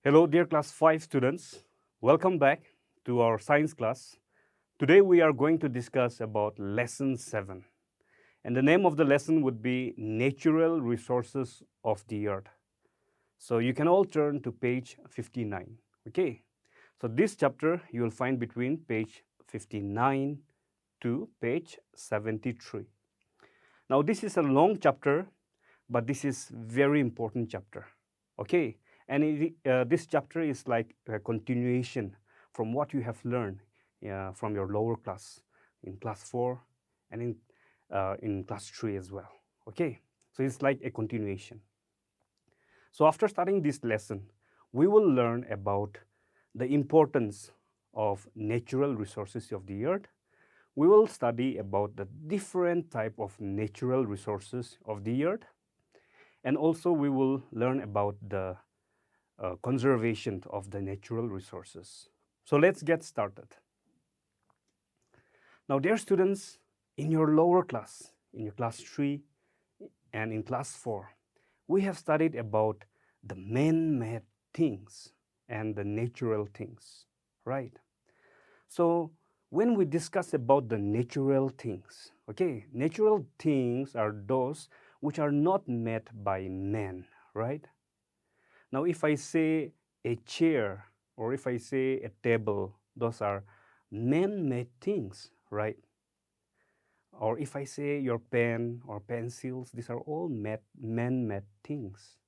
Hello, dear class 5 students. Welcome back to our science class. Today we are going to discuss about lesson 7. And the name of the lesson would be Natural Resources of the Earth. So you can all turn to page 59. Okay. So this chapter you will find between page 59 to page 73. Now this is a long chapter, but this is very important chapter. Okay. And this chapter is like a continuation from what you have learned from your lower class in class 4 and in class 3 as well. Okay, so it's like a continuation. So after starting this lesson, we will learn about the importance of natural resources of the earth. We will study about the different type of natural resources of the earth. And also we will learn about the conservation of the natural resources. So let's get started. Now, dear students, in your lower class, in your class 3 and in class 4, we have studied about the man-made things and the natural things, right? So when we discuss about the natural things, okay, natural things are those which are not made by man, right? Now, if I say a chair or if I say a table, those are man-made things, right? Or if I say your pen or pencils, these are all man-made things.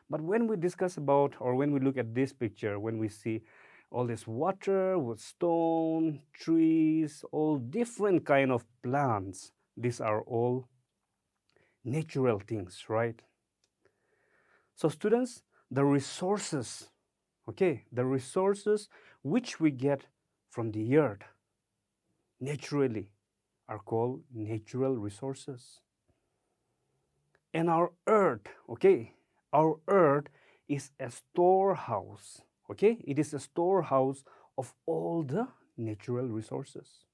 But when we discuss about, or when we look at this picture, when we see all this water with stone, trees, all different kind of plants, these are all natural things, right? So students, the resources, okay, the resources which we get from the earth naturally are called natural resources. And our earth, okay, our earth is a storehouse, okay, it is a storehouse of all the natural resources.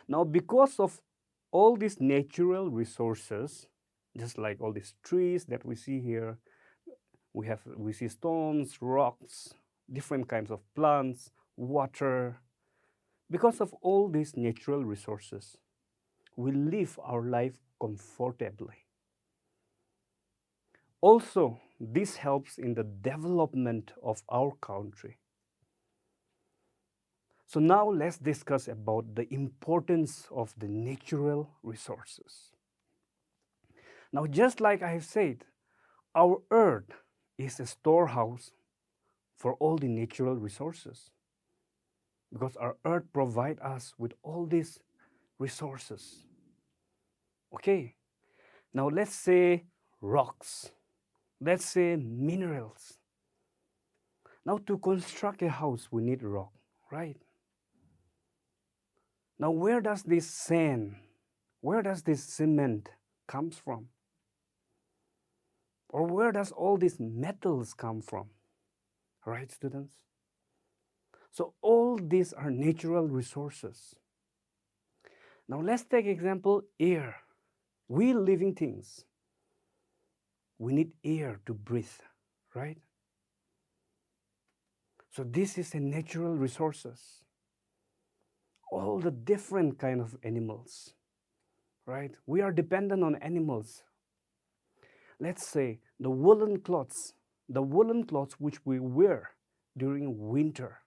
Now, because of all these natural resources, just like all these trees that we see here, we see stones, rocks, different kinds of plants, water. Because of all these natural resources, we live our life comfortably. Also, this helps in the development of our country. So now let's discuss about the importance of the natural resources. Now, just like I have said, our earth is a storehouse for all the natural resources because our earth provides us with all these resources. Okay, now let's say rocks, let's say minerals. Now to construct a house, we need rock, right? Now where does this sand, where does this cement comes from? Or where does all these metals come from? Right, students? So all these are natural resources. Now let's take example air. We living things, we need air to breathe, right? So this is a natural resources. All the different kind of animals, right? We are dependent on animals. Let's say the woolen cloths which we wear during winter.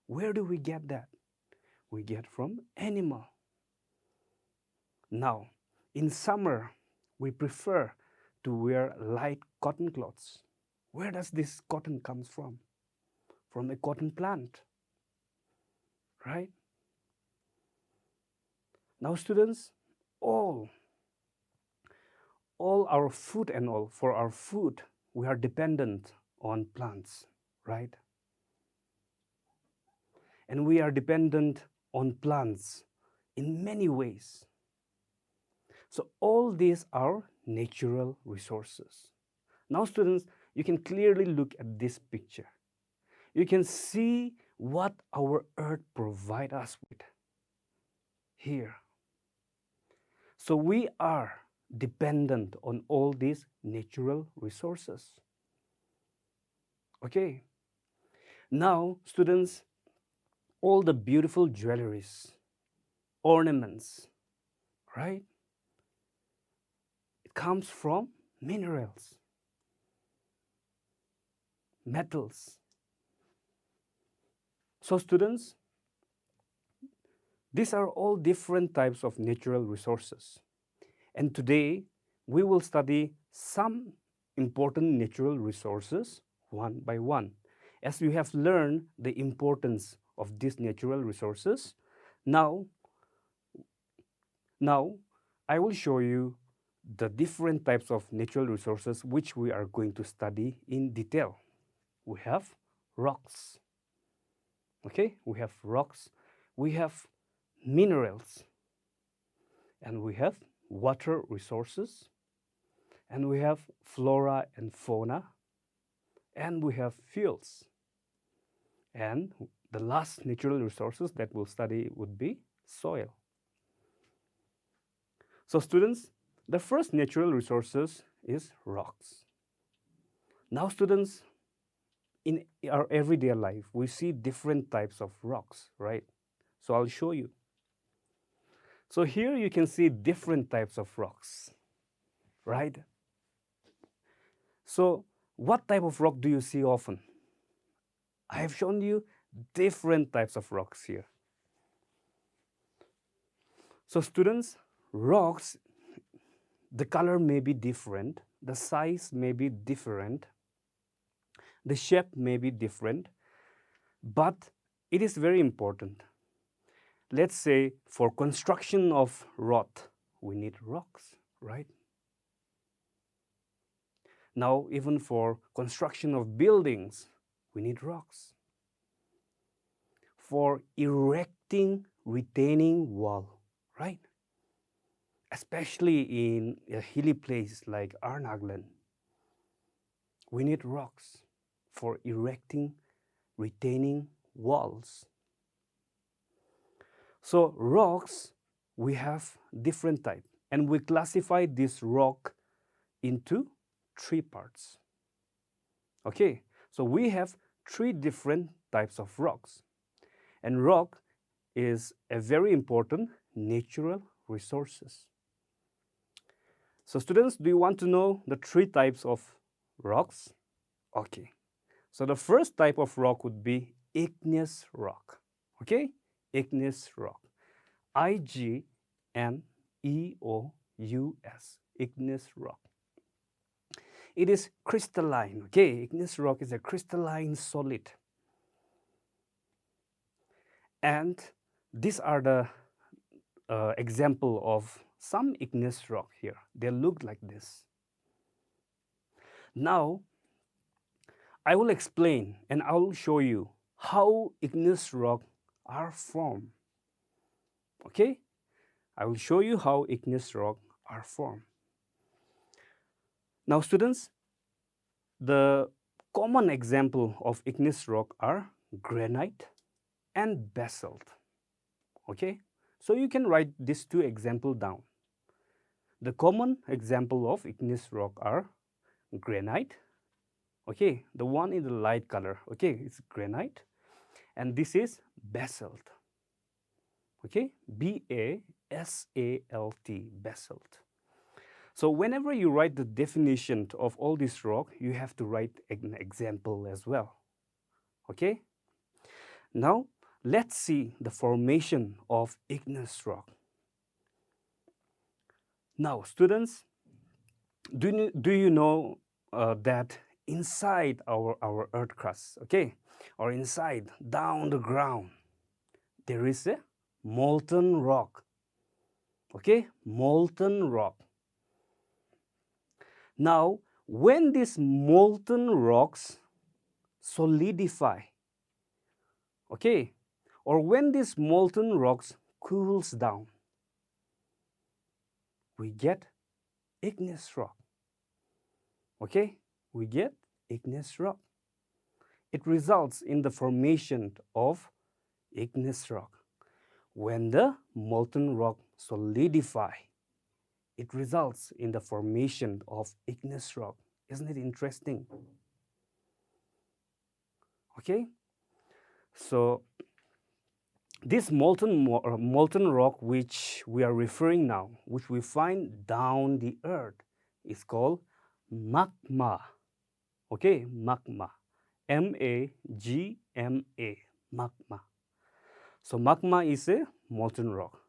Where do we get that? We get from animal. Now, in summer, we prefer to wear light cotton cloths. Where does this cotton comes from? From a cotton plant, right? Now, students, all our food and all, for our food, we are dependent on plants, right? And we are dependent on plants in many ways. So all these are natural resources. Now, students, you can clearly look at this picture. You can see what our earth provides us with here. So we are dependent on all these natural resources. Okay, Now, students, all the beautiful jewelries, ornaments, right? It comes from minerals, metals. So, students, these are all different types of natural resources. And today, we will study some important natural resources one by one. As you have learned the importance of these natural resources, now I will show you the different types of natural resources which we are going to study in detail. We have rocks. Okay, we have rocks, we have minerals, and we have water resources, and we have flora and fauna, and we have fuels. And the last natural resources that we'll study would be soil. So students, the first natural resources is rocks. Now students, in our everyday life, we see different types of rocks, right? So I'll show you. So here you can see different types of rocks, right? So what type of rock do you see often? I have shown you different types of rocks here. So students, rocks, the color may be different, the size may be different, the shape may be different, but it is very important. Let's say for construction of road, we need rocks, right? Now, even for construction of buildings, we need rocks. For erecting retaining wall, right? Especially in a hilly place like Arnaglen, we need rocks for erecting retaining walls. So rocks, we have different types, and we classify this rock into 3 parts. Okay, so we have 3 different types of rocks, and rock is a very important natural resources. So students, do you want to know the 3 types of rocks? Okay, so the first type of rock would be igneous rock. Okay, igneous rock, IGNEOUS, igneous rock. It is crystalline. Okay, igneous rock is a crystalline solid. And these are the example of some igneous rock here. They look like this. Now, I will explain and I will show you how igneous rock are formed. Okay, I will show you how igneous rock are formed. Now students, the common example of igneous rock are granite and basalt. Okay, so you can write these 2 examples down. The common example of igneous rock are granite. Okay, the one in the light color, okay, it's granite, and this is basalt. Okay, BASALT, basalt. So whenever you write the definition of all this rock, you have to write an example as well. Okay? Now, let's see the formation of igneous rock. Now, students, do you know that inside our earth crust, okay, or inside, down the ground, there is a molten rock. Okay, molten rock. Now, when these molten rocks solidify, okay, or when these molten rocks cools down, we get igneous rock. Okay, we get igneous rock. It results in the formation of igneous rock. When the molten rock solidify, it results in the formation of igneous rock. Isn't it interesting? Okay, So this molten rock which we are referring now, which we find down the earth, is called magma. Okay, magma. M-A-G-M-A, magma. So magma is a molten rock.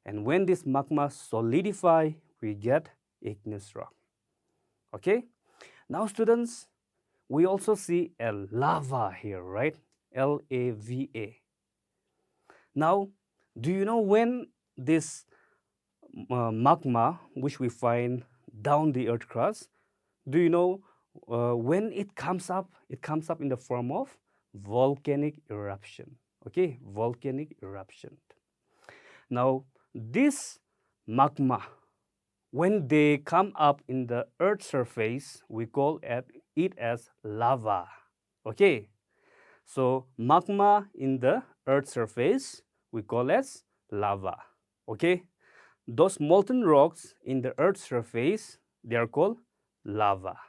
And when this magma solidify, we get igneous rock. Okay? Now students, we also see a lava here, right? L-A-V-A. Now, do you know when this magma, which we find down the earth crust, do you know when it comes up? It comes up in the form of volcanic eruption. Okay, volcanic eruption. Now, this magma, when they come up in the earth's surface, we call it as lava. Okay, so magma in the earth's surface, we call as lava. Okay, those molten rocks in the earth's surface, they are called lava.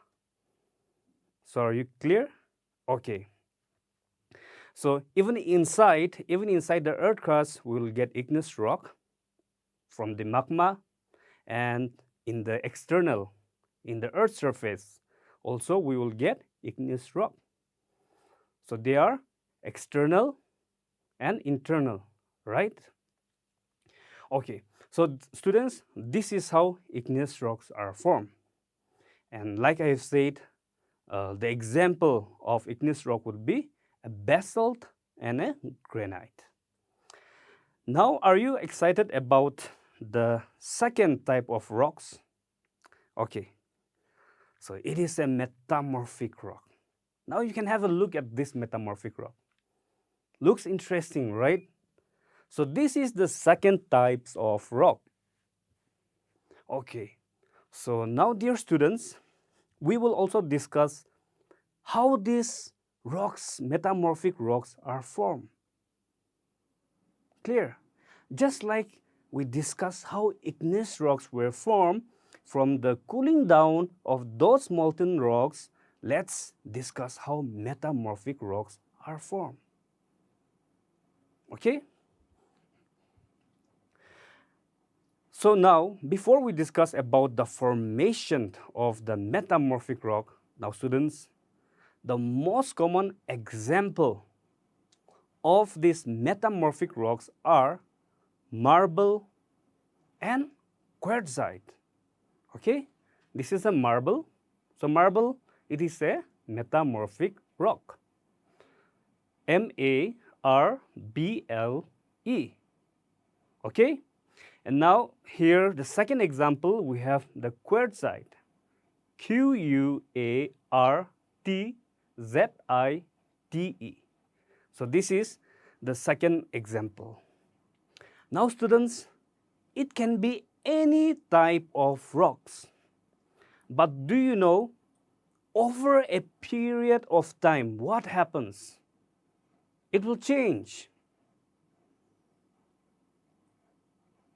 So are you clear? Okay. So even inside the earth crust, we will get igneous rock from the magma, and in the external, in the earth's surface, also we will get igneous rock. So they are external and internal, right? Okay, so students, this is how igneous rocks are formed. And like I have said, the example of igneous rock would be a basalt and a granite. Now, are you excited about the second type of rocks? Okay, so it is a metamorphic rock. Now you can have a look at this metamorphic rock. Looks interesting, right? So this is the second types of rock. Okay, so now dear students, we will also discuss how these rocks, metamorphic rocks, are formed. Clear? Just like we discussed how igneous rocks were formed from the cooling down of those molten rocks, let's discuss how metamorphic rocks are formed. Okay? So now, before we discuss about the formation of the metamorphic rock, now students, the most common example of these metamorphic rocks are marble and quartzite. Okay, this is a marble. So marble, it is a metamorphic rock. M-A-R-B-L-E. Okay, and now here the second example, we have the quartzite. Q-U-A-R-T-Z-I-T-E. So this is the second example. Now students, it can be any type of rocks. But do you know, over a period of time, what happens? It will change.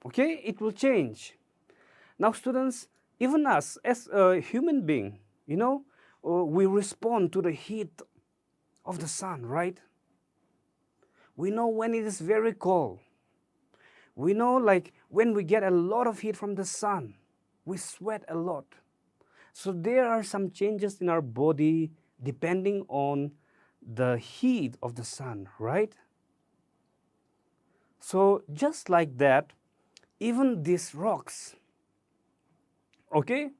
Okay, it will change. Now students, even us as a human being, you know, we respond to the heat of the sun, right? We know when it is very cold. We know like when we get a lot of heat from the sun, we sweat a lot. So there are some changes in our body depending on the heat of the sun, right? So just like that, even these rocks, okay,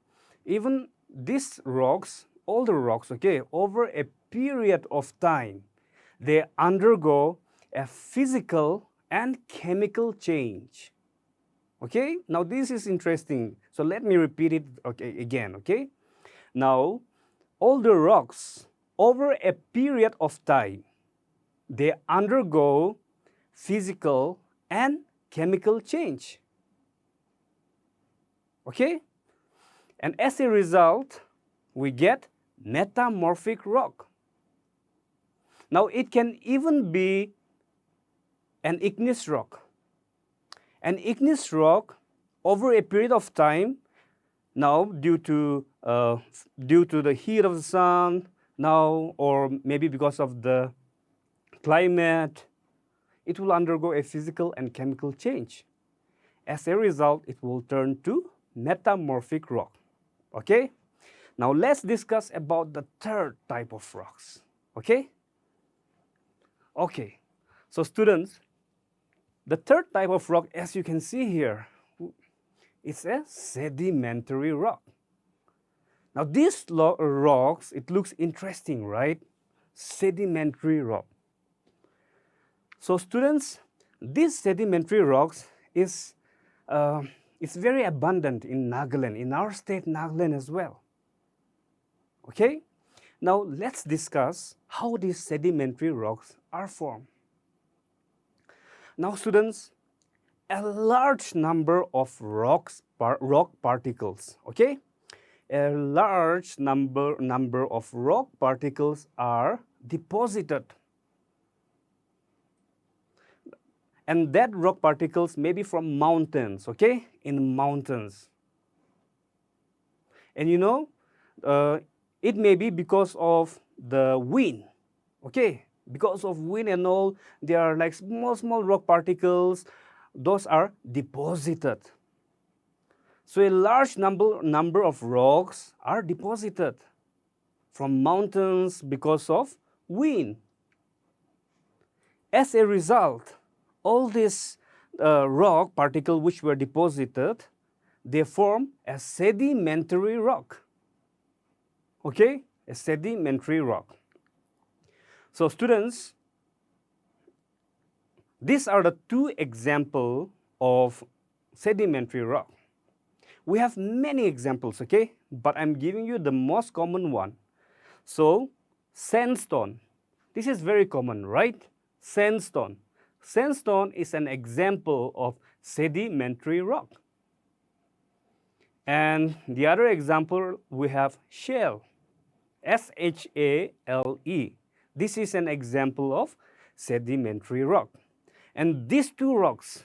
even these rocks, all the rocks, okay, over a period of time, they undergo a physical and chemical change. Okay, now this is interesting. So let me repeat it again, okay? Now, all the rocks over a period of time, they undergo physical and chemical change. Okay? And as a result, we get metamorphic rock. Now, it can even be an igneous rock. An igneous rock, over a period of time, now due to the heat of the sun, now, or maybe because of the climate, it will undergo a physical and chemical change. As a result, it will turn to metamorphic rock. Okay? Now let's discuss about the third type of rocks. Okay? Okay. So students, the third type of rock, as you can see here, it's a sedimentary rock. Now these rocks, it looks interesting, right? Sedimentary rock. So students, these sedimentary rocks is it's very abundant in Nagaland, in our state Nagaland as well. Okay? Now let's discuss how these sedimentary rocks are formed. Now students, a large number of rock particles, okay? A large number of rock particles are deposited. And that rock particles may be from mountains, okay? In mountains. And you know, it may be because of the wind, okay? Because of wind and all, there are like small rock particles. Those are deposited. So a large number of rocks are deposited from mountains because of wind. As a result, all these rock particles which were deposited, they form a sedimentary rock. Okay? A sedimentary rock. So students, these are the two examples of sedimentary rock. We have many examples, okay? But I'm giving you the most common one. So, sandstone. This is very common, right? Sandstone. Sandstone is an example of sedimentary rock. And the other example, we have shale. S-H-A-L-E. This is an example of sedimentary rock. And these two rocks,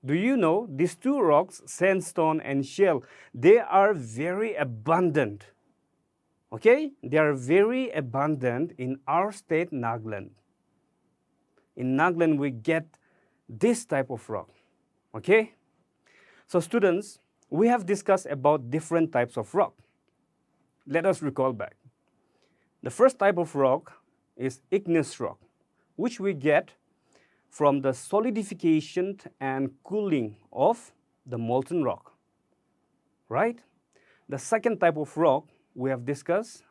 do you know these two rocks, sandstone and shale, they are very abundant. Okay? They are very abundant in our state, Nagaland. In Nagaland, we get this type of rock. Okay? So students, we have discussed about different types of rock. Let us recall back. The first type of rock is igneous rock, which we get from the solidification and cooling of the molten rock, right? The second type of rock we have discussed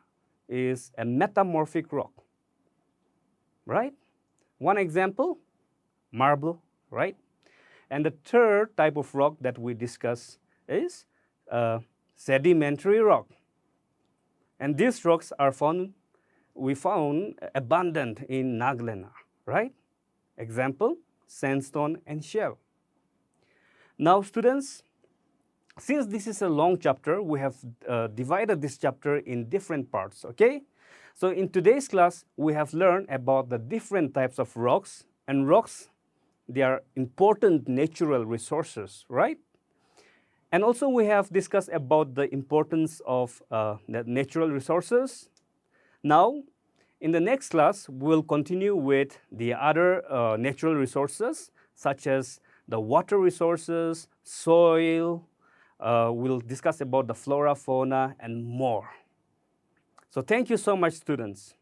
is a metamorphic rock, right? One example, marble, right? And the third type of rock that we discuss is sedimentary rock. And these rocks are we found abundant in Nagaland, right? Example, sandstone and shale. Now students, since this is a long chapter, we have divided this chapter in different parts, okay? So in today's class, we have learned about the different types of rocks, and rocks, they are important natural resources, right? And also we have discussed about the importance of the natural resources. Now, in the next class, we'll continue with the other natural resources, such as the water resources, soil. We'll discuss about the flora, fauna, and more. So thank you so much, students.